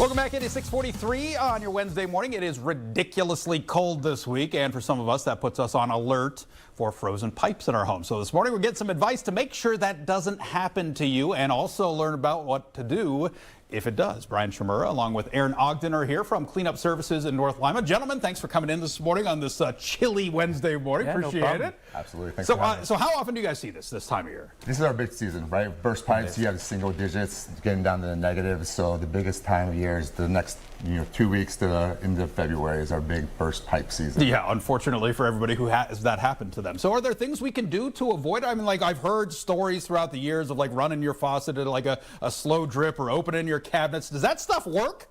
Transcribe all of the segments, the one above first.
Welcome back. It is 6:43 on your Wednesday morning. It is ridiculously cold this week, and for some of us, that puts us on alert for frozen pipes in our home. So this morning, we'll get some advice to make sure that doesn't happen to you, and also learn about what to do if it does. Brian Chmura, along with Aaron Ogden, are here from Cleanup Services in North Lima. Gentlemen, thanks for coming in this morning on this chilly Wednesday morning. Yeah, Appreciate it. Absolutely. Thanks So, for having us. so how often do you guys see this time of year? This is our big season, right? Burst pipes, you have the single digits, getting down to the negatives. So the biggest time of year is the next 2 weeks to the end of February is our big burst pipe season. Yeah, unfortunately for everybody who has that happened to them. So are there things we can do to avoid it? I mean, like, I've heard stories throughout the years of like running your faucet at like a slow drip or opening your cabinets. Does that stuff work?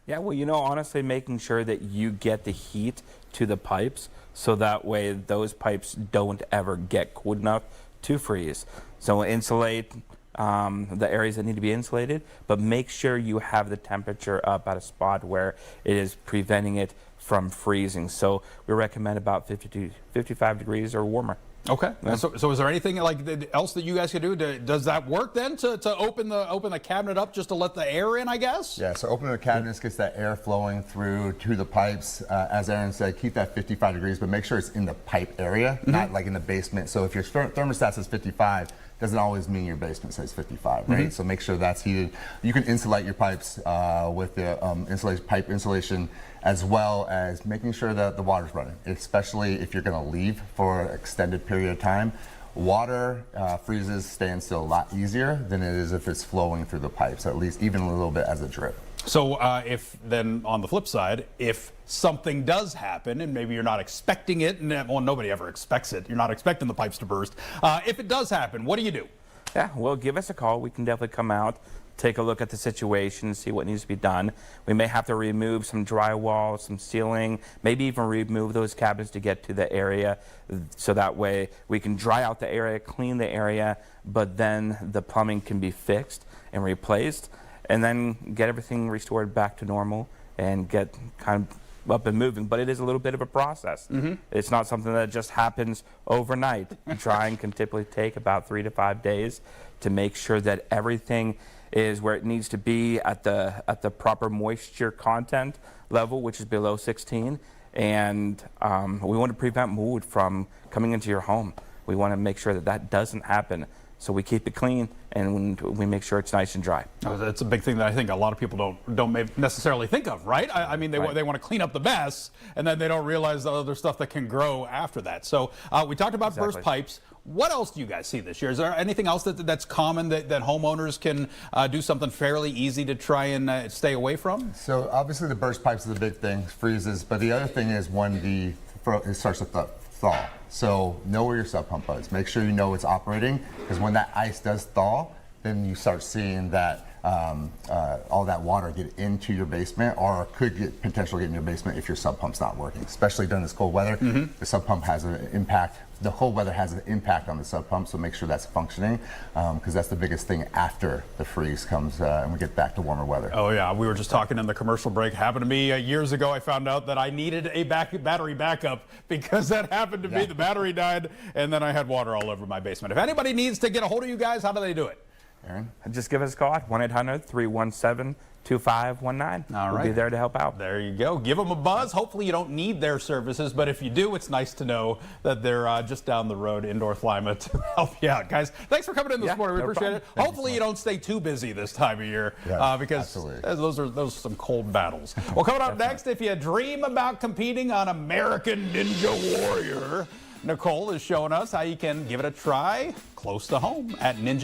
Yeah, well, honestly, making sure that you get the heat to the pipes so that way those pipes don't ever get cold enough to freeze. So insulate the areas that need to be insulated, but make sure you have the temperature up at a spot where it is preventing it from freezing. So we recommend about 50 to 55 degrees or warmer. Okay. Yeah. So is there anything like else that you guys can do? Does that work then to open the cabinet up just to let the air in, I guess? Yeah, so opening the cabinets gets that air flowing through to the pipes. As Aaron said, keep that 55 degrees, but make sure it's in the pipe area, not like in the basement. So if your thermostat says 55, doesn't always mean your basement says 55, right? So make sure that's heated. You can insulate your pipes with the pipe insulation, as well as making sure that the water's running, especially if you're going to leave for an extended period of time. Water freezes staying still a lot easier than it is if it's flowing through the pipes, at least even a little bit as a drip. So if then on the flip side, if something does happen and maybe you're not expecting it, and well, nobody ever expects it, you're not expecting the pipes to burst. If it does happen, what do you do? Yeah, well, give us a call. We can definitely come out, take a look at the situation, see what needs to be done. We may have to remove some drywall, some ceiling, maybe even remove those cabinets to get to the area, so that way we can dry out the area, clean the area, but then the plumbing can be fixed and replaced, and then get everything restored back to normal and get kind of up and moving. But it is a little bit of a process. It's not something that just happens overnight. Drying can typically take about 3 to 5 days to make sure that everything is where it needs to be at the proper moisture content level, which is below 16. And we want to prevent mold from coming into your home. We want to make sure that that doesn't happen. So we keep it clean and we make sure it's nice and dry. Oh, that's a big thing that I think a lot of people don't necessarily think of, right? I mean, they want to clean up the mess, and then they don't realize the other stuff that can grow after that. So we talked about burst pipes. What else do you guys see this year? Is there anything else that's common that homeowners can do something fairly easy to try and stay away from? So obviously the burst pipes is a big thing, freezes, but the other thing is when it starts to thaw. So know where your sub pump is. Make sure you know it's operating, because when that ice does thaw, then you start seeing that all that water get into your basement, or could potentially get in your basement if your sub pump's not working. Especially during this cold weather, the sub pump has an impact. The cold weather has an impact on the sub pump, so make sure that's functioning, because that's the biggest thing after the freeze comes and we get back to warmer weather. Oh yeah, we were just talking in the commercial break. Happened to me years ago. I found out that I needed a battery backup because that happened to me. The battery died, and then I had water all over my basement. If anybody needs to get a hold of you guys, how do they do it? Aaron? Just give us a call at 1-800-317-2519. All right. We'll be there to help out. There you go. Give them a buzz. Hopefully you don't need their services, but if you do, it's nice to know that they're just down the road in North Lima to help you out. Guys, thanks for coming in this morning. We appreciate it. Hopefully you don't stay too busy this time of year, because those are some cold battles. Well, coming up next, if you dream about competing on American Ninja Warrior, Nicole is showing us how you can give it a try close to home at Ninja